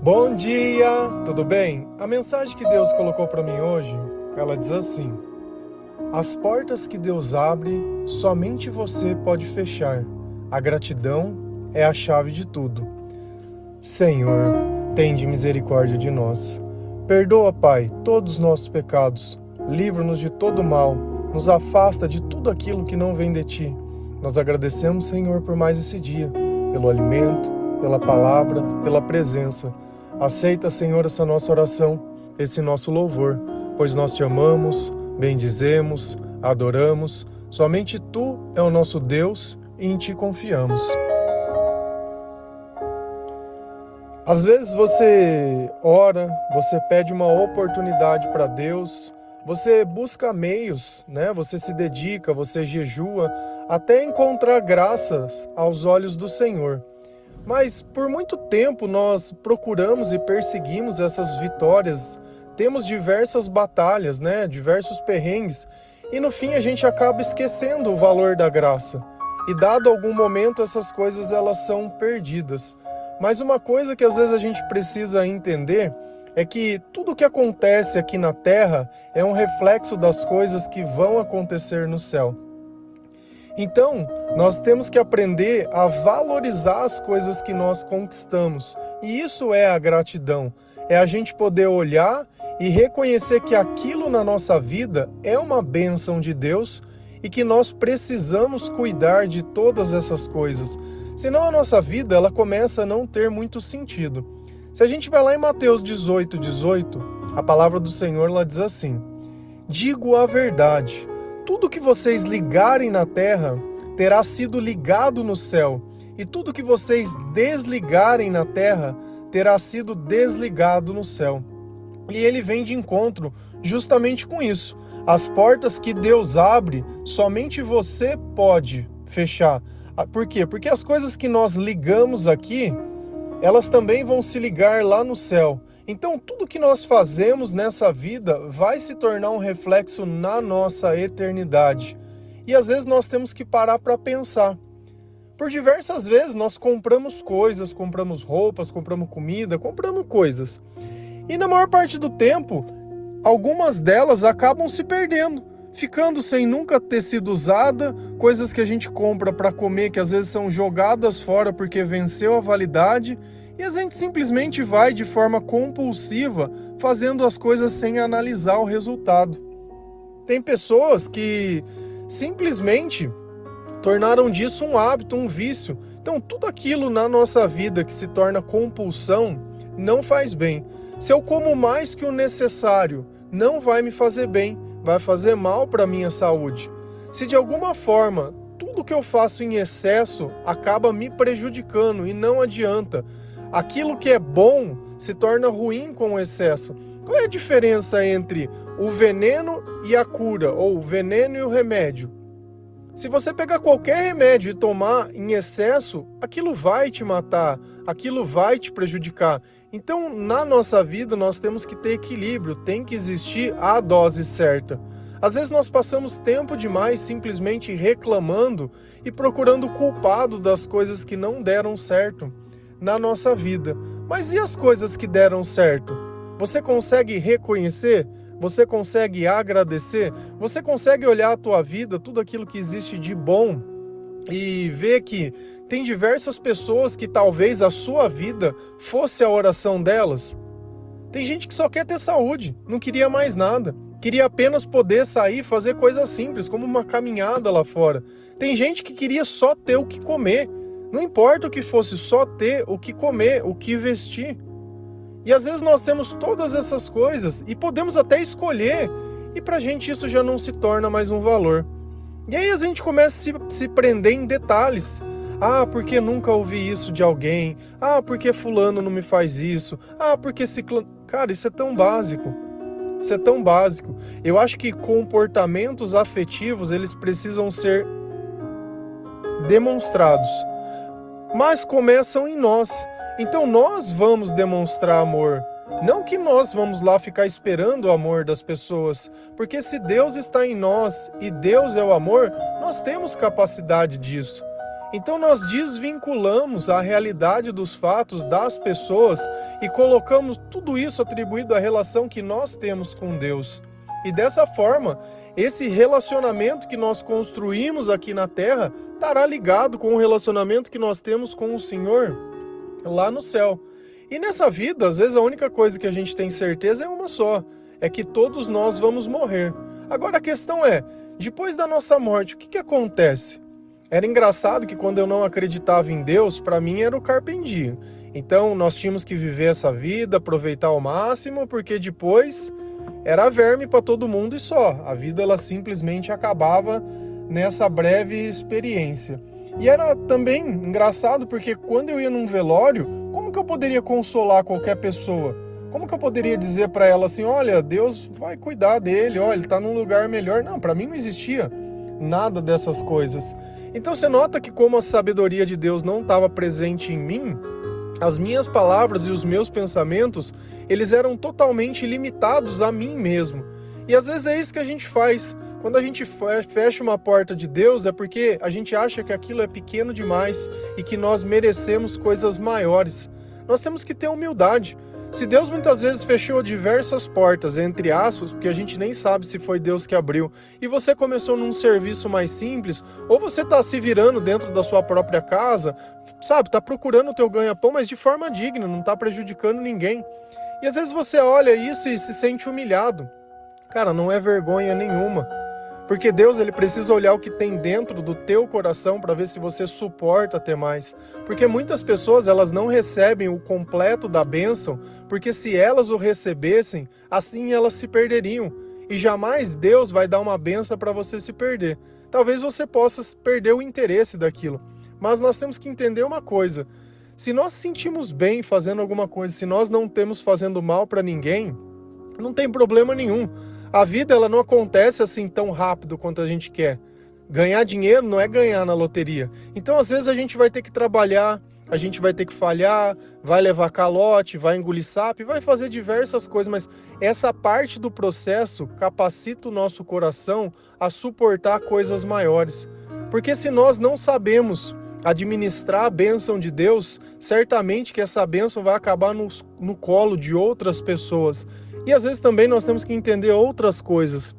Bom dia, tudo bem? A mensagem que Deus colocou para mim hoje, ela diz assim: as portas que Deus abre, somente você pode fechar. A gratidão é a chave de tudo. Senhor, tende misericórdia de nós. Perdoa, Pai, todos os nossos pecados. Livra-nos de todo mal. Nos afasta de tudo aquilo que não vem de Ti. Nós agradecemos, Senhor, por mais esse dia, pelo alimento, pela palavra, pela presença. Aceita, Senhor, essa nossa oração, esse nosso louvor, pois nós Te amamos, bendizemos, adoramos. Somente Tu é o nosso Deus e em Ti confiamos. Às vezes você ora, você pede uma oportunidade para Deus, você busca meios, né? Você se dedica, você jejua, até encontrar graças aos olhos do Senhor. Mas por muito tempo nós procuramos e perseguimos essas vitórias, temos diversas batalhas, né? Diversos perrengues, e no fim a gente acaba esquecendo o valor da graça. E dado algum momento essas coisas elas são perdidas. Mas uma coisa que às vezes a gente precisa entender é que tudo o que acontece aqui na Terra é um reflexo das coisas que vão acontecer no céu. Então, nós temos que aprender a valorizar as coisas que nós conquistamos. E isso é a gratidão. É a gente poder olhar e reconhecer que aquilo na nossa vida é uma bênção de Deus e que nós precisamos cuidar de todas essas coisas. Senão a nossa vida ela começa a não ter muito sentido. Se a gente vai lá em Mateus 18:18, a palavra do Senhor ela diz assim: digo a verdade, tudo que vocês ligarem na terra terá sido ligado no céu, e tudo que vocês desligarem na terra terá sido desligado no céu. E ele vem de encontro justamente com isso. As portas que Deus abre, somente você pode fechar. Por quê? Porque as coisas que nós ligamos aqui, elas também vão se ligar lá no céu. Então, tudo que nós fazemos nessa vida vai se tornar um reflexo na nossa eternidade. E às vezes nós temos que parar para pensar. Por diversas vezes nós compramos coisas, compramos roupas, compramos comida, compramos coisas. E na maior parte do tempo, algumas delas acabam se perdendo, ficando sem nunca ter sido usada, coisas que a gente compra para comer que às vezes são jogadas fora porque venceu a validade, e a gente simplesmente vai de forma compulsiva fazendo as coisas sem analisar o resultado. Tem pessoas que simplesmente tornaram disso um hábito, um vício. Então tudo aquilo na nossa vida que se torna compulsão não faz bem. Se eu como mais que o necessário, não vai me fazer bem, vai fazer mal para a minha saúde. Se de alguma forma tudo que eu faço em excesso acaba me prejudicando e não adianta, aquilo que é bom se torna ruim com o excesso. Qual é a diferença entre o veneno e a cura, ou o veneno e o remédio? Se você pegar qualquer remédio e tomar em excesso, aquilo vai te matar, aquilo vai te prejudicar. Então, na nossa vida, nós temos que ter equilíbrio, tem que existir a dose certa. Às vezes nós passamos tempo demais simplesmente reclamando e procurando o culpado das coisas que não deram certo na nossa vida. Mas e as coisas que deram certo? Você consegue reconhecer? Você consegue agradecer? Você consegue olhar a tua vida, tudo aquilo que existe de bom e ver que tem diversas pessoas que talvez a sua vida fosse a oração delas? Tem gente que só quer ter saúde, não queria mais nada. Queria apenas poder sair e fazer coisas simples, como uma caminhada lá fora. Tem gente que queria só ter o que comer. Não importa o que fosse, só ter o que comer, o que vestir. E às vezes nós temos todas essas coisas e podemos até escolher, e pra gente isso já não se torna mais um valor. E aí a gente começa a se prender em detalhes. Ah, porque nunca ouvi isso de alguém? Ah, porque fulano não me faz isso? Ah, porque ciclano... Cara, isso é tão básico. Isso é tão básico. Eu acho que comportamentos afetivos, eles precisam ser demonstrados. Mas começam em nós. Então nós vamos demonstrar amor. Não que nós vamos lá ficar esperando o amor das pessoas. Porque se Deus está em nós e Deus é o amor, nós temos capacidade disso. Então nós desvinculamos a realidade dos fatos das pessoas e colocamos tudo isso atribuído à relação que nós temos com Deus. E dessa forma, esse relacionamento que nós construímos aqui na Terra estará ligado com o relacionamento que nós temos com o Senhor lá no céu. E nessa vida, às vezes a única coisa que a gente tem certeza é uma só, é que todos nós vamos morrer. Agora a questão é, depois da nossa morte, o que acontece? Era engraçado que quando eu não acreditava em Deus, para mim era o carpe diem. Então nós tínhamos que viver essa vida, aproveitar ao máximo, porque depois era verme para todo mundo e só. A vida ela simplesmente acabava nessa breve experiência. E era também engraçado porque quando eu ia num velório, como que eu poderia consolar qualquer pessoa? Como que eu poderia dizer para ela assim, olha, Deus vai cuidar dele, olha, ele está num lugar melhor? Não, para mim não existia nada dessas coisas. Então você nota que como a sabedoria de Deus não estava presente em mim, as minhas palavras e os meus pensamentos, eles eram totalmente limitados a mim mesmo. E às vezes é isso que a gente faz. Quando a gente fecha uma porta de Deus, é porque a gente acha que aquilo é pequeno demais e que nós merecemos coisas maiores. Nós temos que ter humildade. Se Deus muitas vezes fechou diversas portas, entre aspas, porque a gente nem sabe se foi Deus que abriu, e você começou num serviço mais simples, ou você está se virando dentro da sua própria casa, sabe, está procurando o teu ganha-pão, mas de forma digna, não está prejudicando ninguém. E às vezes você olha isso e se sente humilhado. Cara, não é vergonha nenhuma. Porque Deus ele precisa olhar o que tem dentro do teu coração para ver se você suporta ter mais. Porque muitas pessoas elas não recebem o completo da bênção, porque se elas o recebessem, assim elas se perderiam. E jamais Deus vai dar uma bênção para você se perder. Talvez você possa perder o interesse daquilo. Mas nós temos que entender uma coisa. Se nós sentimos bem fazendo alguma coisa, se nós não temos fazendo mal para ninguém, não tem problema nenhum. A vida ela não acontece assim tão rápido quanto a gente quer. Ganhar dinheiro não é ganhar na loteria. Então, às vezes, a gente vai ter que trabalhar, a gente vai ter que falhar, vai levar calote, vai engolir sapo, vai fazer diversas coisas, mas essa parte do processo capacita o nosso coração a suportar coisas maiores. Porque se nós não sabemos administrar a bênção de Deus, certamente que essa bênção vai acabar no colo de outras pessoas. E às vezes também nós temos que entender outras coisas.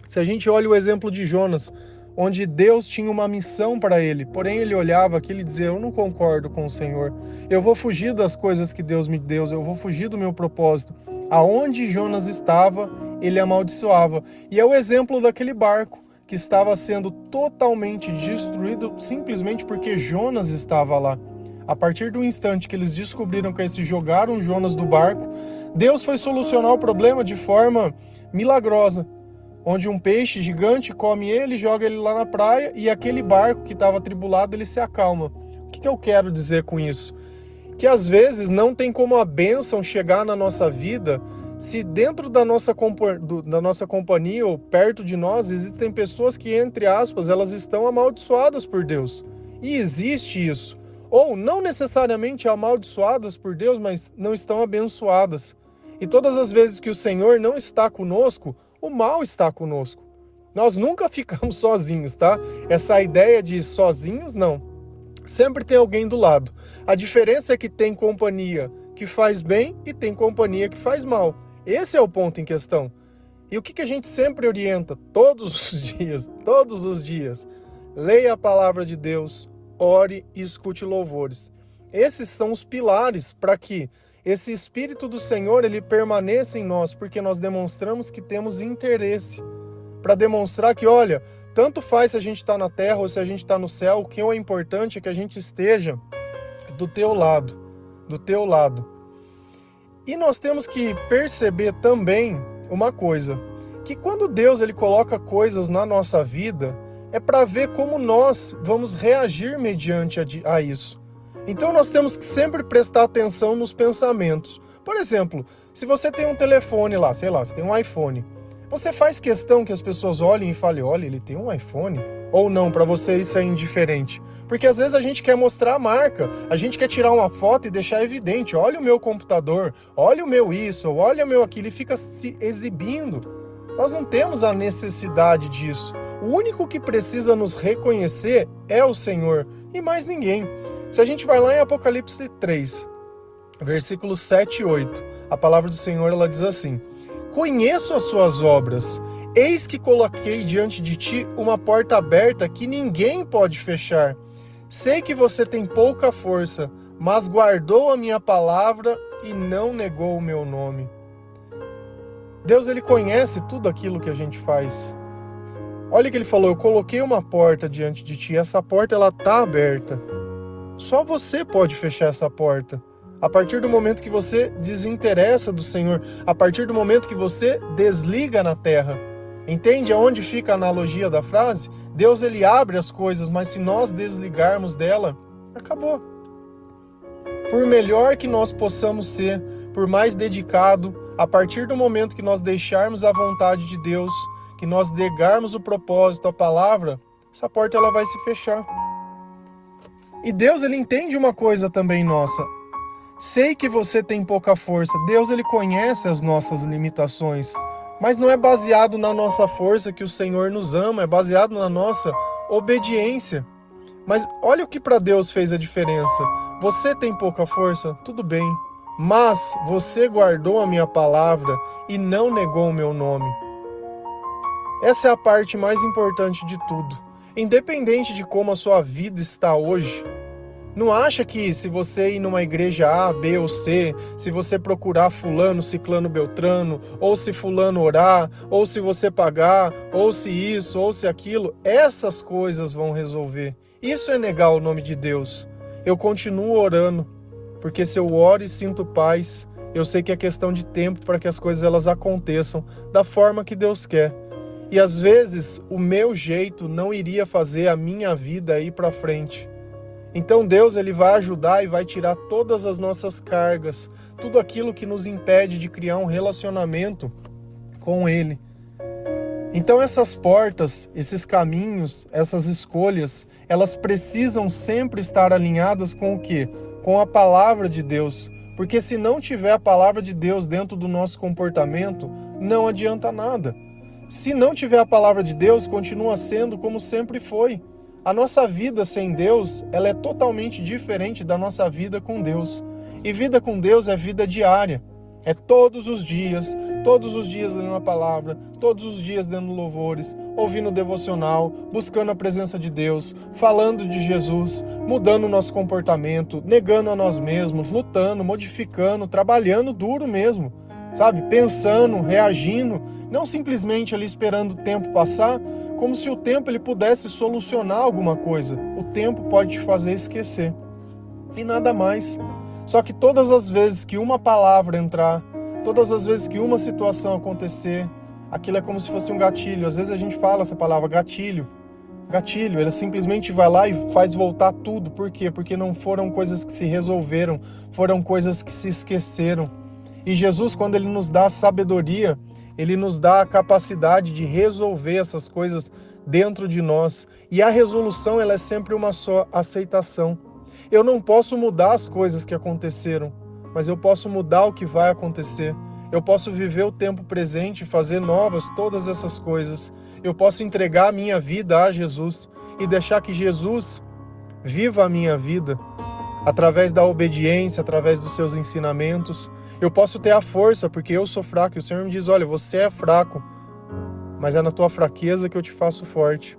Se a gente olha o exemplo de Jonas, onde Deus tinha uma missão para ele, porém ele olhava aquilo e dizia, eu não concordo com o Senhor, eu vou fugir das coisas que Deus me deu, eu vou fugir do meu propósito. Aonde Jonas estava, ele amaldiçoava. E é o exemplo daquele barco que estava sendo totalmente destruído simplesmente porque Jonas estava lá. A partir do instante que eles descobriram que eles jogaram Jonas do barco, Deus foi solucionar o problema de forma milagrosa, onde um peixe gigante come ele, joga ele lá na praia e aquele barco que estava atribulado, ele se acalma. O que eu quero dizer com isso? Que às vezes não tem como a bênção chegar na nossa vida se dentro da nossa companhia ou perto de nós existem pessoas que, entre aspas, elas estão amaldiçoadas por Deus. E existe isso. Ou não necessariamente amaldiçoadas por Deus, mas não estão abençoadas. E todas as vezes que o Senhor não está conosco, o mal está conosco. Nós nunca ficamos sozinhos, tá? Essa ideia de sozinhos, não. Sempre tem alguém do lado. A diferença é que tem companhia que faz bem e tem companhia que faz mal. Esse é o ponto em questão. E o que a gente sempre orienta todos os dias? Leia a palavra de Deus, ore e escute louvores. Esses são os pilares para que esse Espírito do Senhor ele permaneça em nós, porque nós demonstramos que temos interesse. Para demonstrar que, olha, tanto faz se a gente está na terra ou se a gente está no céu, o que é importante é que a gente esteja do teu lado, do teu lado. E nós temos que perceber também uma coisa, que quando Deus ele coloca coisas na nossa vida, é para ver como nós vamos reagir mediante a isso. Então nós temos que sempre prestar atenção nos pensamentos. Por exemplo, se você tem um telefone lá, sei lá, você tem um iPhone, você faz questão que as pessoas olhem e falem, olha, ele tem um iPhone? Ou não, para você isso é indiferente? Porque às vezes a gente quer mostrar a marca, a gente quer tirar uma foto e deixar evidente, olha o meu computador, olha o meu isso, olha o meu aquilo, e fica se exibindo. Nós não temos a necessidade disso. O único que precisa nos reconhecer é o Senhor. e mais ninguém. Se a gente vai lá em Apocalipse 3, versículos 7 e 8, a palavra do Senhor ela diz assim: conheço as suas obras, eis que coloquei diante de ti uma porta aberta que ninguém pode fechar. Sei que você tem pouca força, mas guardou a minha palavra e não negou o meu nome. Deus, ele conhece tudo aquilo que a gente faz. Olha que ele falou: eu coloquei uma porta diante de ti, essa porta ela está aberta. Só você pode fechar essa porta. A partir do momento que você desinteressa do Senhor, a partir do momento que você desliga na terra. Entende aonde fica a analogia da frase? Deus, ele abre as coisas, mas se nós desligarmos dela, acabou. Por melhor que nós possamos ser, por mais dedicado, a partir do momento que nós deixarmos a vontade de Deus, que nós negarmos o propósito, a palavra, essa porta ela vai se fechar. E Deus, ele entende uma coisa também nossa. Sei que você tem pouca força. Deus, ele conhece as nossas limitações, mas não é baseado na nossa força que o Senhor nos ama, é baseado na nossa obediência. Mas olha o que para Deus fez a diferença. Você tem pouca força? Tudo bem. Mas você guardou a minha palavra e não negou o meu nome. Essa é a parte mais importante de tudo. Independente de como a sua vida está hoje, não acha que se você ir numa igreja A, B ou C, se você procurar fulano, ciclano, beltrano, ou se fulano orar, ou se você pagar, ou se isso, ou se aquilo, essas coisas vão resolver. Isso é negar o nome de Deus. Eu continuo orando, porque se eu oro e sinto paz, eu sei que é questão de tempo para que as coisas elas aconteçam da forma que Deus quer. E às vezes o meu jeito não iria fazer a minha vida ir para frente. Então Deus, ele vai ajudar e vai tirar todas as nossas cargas, tudo aquilo que nos impede de criar um relacionamento com Ele. Então essas portas, esses caminhos, essas escolhas, elas precisam sempre estar alinhadas com o quê? Com a palavra de Deus. Porque se não tiver a palavra de Deus dentro do nosso comportamento, não adianta nada. Se não tiver a palavra de Deus, continua sendo como sempre foi. A nossa vida sem Deus, ela é totalmente diferente da nossa vida com Deus. E vida com Deus é vida diária. É todos os dias lendo a palavra, todos os dias dando louvores, ouvindo o devocional, buscando a presença de Deus, falando de Jesus, mudando o nosso comportamento, negando a nós mesmos, lutando, modificando, trabalhando duro mesmo, sabe? Pensando, reagindo, não simplesmente ali esperando o tempo passar, como se o tempo ele pudesse solucionar alguma coisa. O tempo pode te fazer esquecer. E nada mais. Só que todas as vezes que uma palavra entrar, todas as vezes que uma situação acontecer, aquilo é como se fosse um gatilho. Às vezes a gente fala essa palavra gatilho. Gatilho, ele simplesmente vai lá e faz voltar tudo. Por quê? Porque não foram coisas que se resolveram, foram coisas que se esqueceram. E Jesus, quando ele nos dá sabedoria, ele nos dá a capacidade de resolver essas coisas dentro de nós. E a resolução, ela é sempre uma só: aceitação. Eu não posso mudar as coisas que aconteceram, mas eu posso mudar o que vai acontecer. Eu posso viver o tempo presente e fazer novas todas essas coisas. Eu posso entregar a minha vida a Jesus e deixar que Jesus viva a minha vida através da obediência, através dos seus ensinamentos. Eu posso ter a força, porque eu sou fraco. E o Senhor me diz: olha, você é fraco, mas é na tua fraqueza que eu te faço forte.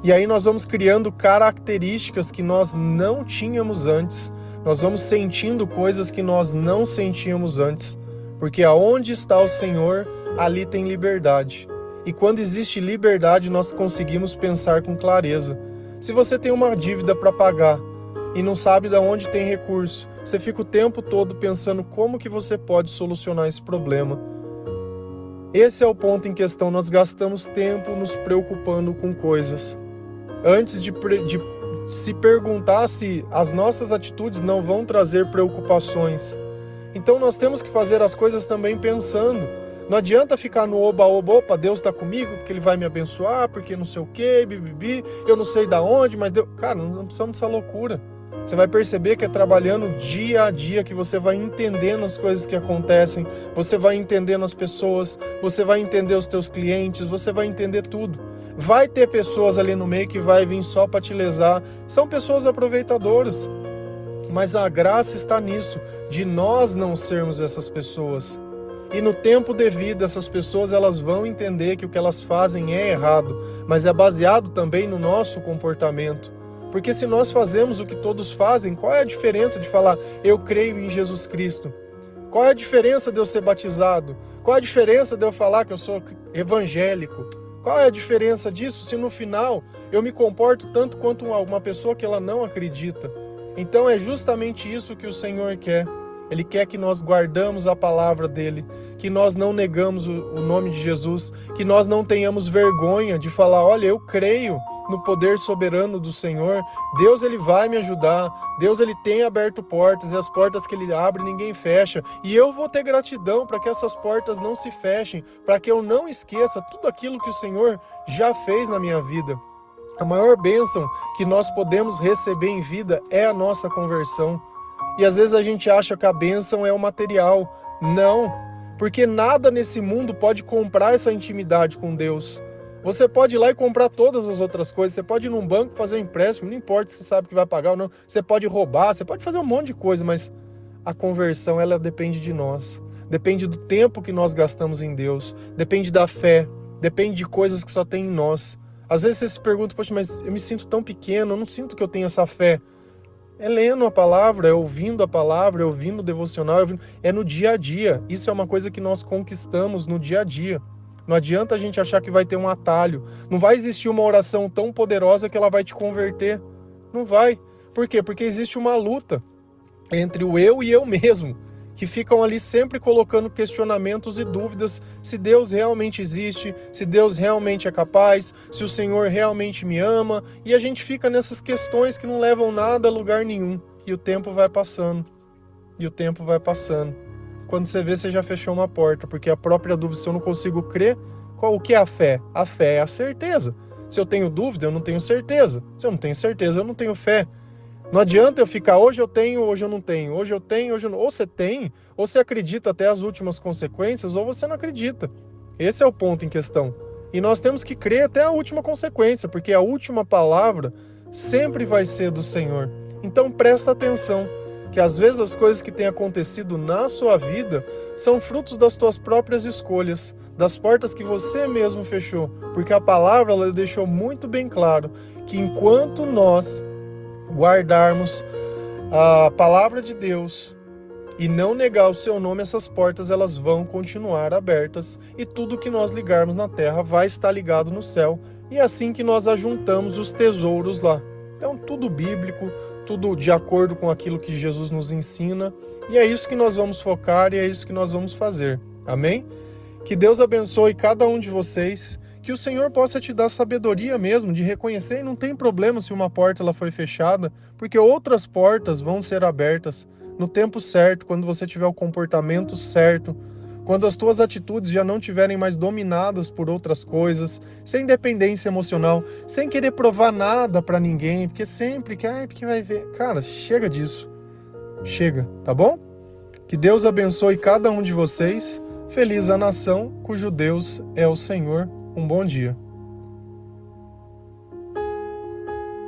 E aí nós vamos criando características que nós não tínhamos antes. Nós vamos sentindo coisas que nós não sentíamos antes. Porque aonde está o Senhor, ali tem liberdade. E quando existe liberdade, nós conseguimos pensar com clareza. Se você tem uma dívida para pagar e não sabe de onde tem recurso, você fica o tempo todo pensando como que você pode solucionar esse problema. Esse é o ponto em questão. Nós gastamos tempo nos preocupando com coisas, antes de se perguntar se as nossas atitudes não vão trazer preocupações. Então nós temos que fazer as coisas também pensando. Não adianta ficar no oba-oba: opa, Deus está comigo porque Ele vai me abençoar, porque não sei o quê, bibibi, eu não sei da onde, mas Deus... Cara, não precisamos dessa loucura. Você vai perceber que é trabalhando dia a dia que você vai entendendo as coisas que acontecem, você vai entendendo as pessoas, você vai entender os teus clientes, você vai entender tudo. Vai ter pessoas ali no meio que vai vir só para te lesar. São pessoas aproveitadoras. Mas a graça está nisso, de nós não sermos essas pessoas. E no tempo devido, essas pessoas elas vão entender que o que elas fazem é errado, mas é baseado também no nosso comportamento. Porque se nós fazemos o que todos fazem, qual é a diferença de falar, eu creio em Jesus Cristo? Qual é a diferença de eu ser batizado? Qual é a diferença de eu falar que eu sou evangélico? Qual é a diferença disso se no final eu me comporto tanto quanto uma pessoa que ela não acredita? Então é justamente isso que o Senhor quer. Ele quer que nós guardamos a palavra dele, que nós não negamos o nome de Jesus, que nós não tenhamos vergonha de falar, olha, eu creio no poder soberano do Senhor, Deus ele vai me ajudar, Deus ele tem aberto portas e as portas que ele abre ninguém fecha, e eu vou ter gratidão para que essas portas não se fechem, para que eu não esqueça tudo aquilo que o Senhor já fez na minha vida. A maior bênção que nós podemos receber em vida é a nossa conversão. E às vezes a gente acha que a bênção é o material. Não, porque nada nesse mundo pode comprar essa intimidade com Deus. Você pode ir lá e comprar todas as outras coisas. Você pode ir num banco fazer um empréstimo, não importa se você sabe que vai pagar ou não. Você pode roubar, você pode fazer um monte de coisa, mas a conversão ela depende de nós. Depende do tempo que nós gastamos em Deus. Depende da fé. Depende de coisas que só tem em nós. Às vezes você se pergunta, poxa, mas eu me sinto tão pequeno, eu não sinto que eu tenho essa fé. É lendo a palavra, é ouvindo a palavra, é ouvindo o devocional, é no dia a dia. Isso é uma coisa que nós conquistamos no dia a dia. Não adianta a gente achar que vai ter um atalho. Não vai existir uma oração tão poderosa que ela vai te converter. Não vai. Por quê? Porque existe uma luta entre o eu e eu mesmo, que ficam ali sempre colocando questionamentos e dúvidas se Deus realmente existe, se Deus realmente é capaz, se o Senhor realmente me ama, e a gente fica nessas questões que não levam nada a lugar nenhum, e o tempo vai passando, Quando você vê, você já fechou uma porta, porque a própria dúvida, se eu não consigo crer, o que é a fé? A fé é a certeza. Se eu tenho dúvida, eu não tenho certeza. Se eu não tenho certeza, eu não tenho fé. Não adianta eu ficar, hoje eu tenho, hoje eu não tenho, hoje eu tenho, hoje eu não... Ou você tem, ou você acredita até as últimas consequências, ou você não acredita. Esse é o ponto em questão. E nós temos que crer até a última consequência, porque a última palavra sempre vai ser do Senhor. Então presta atenção, que às vezes as coisas que têm acontecido na sua vida são frutos das tuas próprias escolhas, das portas que você mesmo fechou. Porque a palavra ela deixou muito bem claro que enquanto nós guardarmos a palavra de Deus e não negar o seu nome, essas portas elas vão continuar abertas e tudo que nós ligarmos na terra vai estar ligado no céu, e é assim que nós ajuntamos os tesouros lá. Então tudo bíblico, tudo de acordo com aquilo que Jesus nos ensina, e é isso que nós vamos focar e é isso que nós vamos fazer. Amém? Que Deus abençoe cada um de vocês. Que o Senhor possa te dar sabedoria mesmo, de reconhecer, e não tem problema se uma porta ela foi fechada, porque outras portas vão ser abertas no tempo certo, quando você tiver o comportamento certo, quando as tuas atitudes já não estiverem mais dominadas por outras coisas, sem dependência emocional, sem querer provar nada pra ninguém, porque sempre que, porque vai ver. Cara, chega disso. Chega, tá bom? Que Deus abençoe cada um de vocês. Feliz a nação cujo Deus é o Senhor. Um bom dia.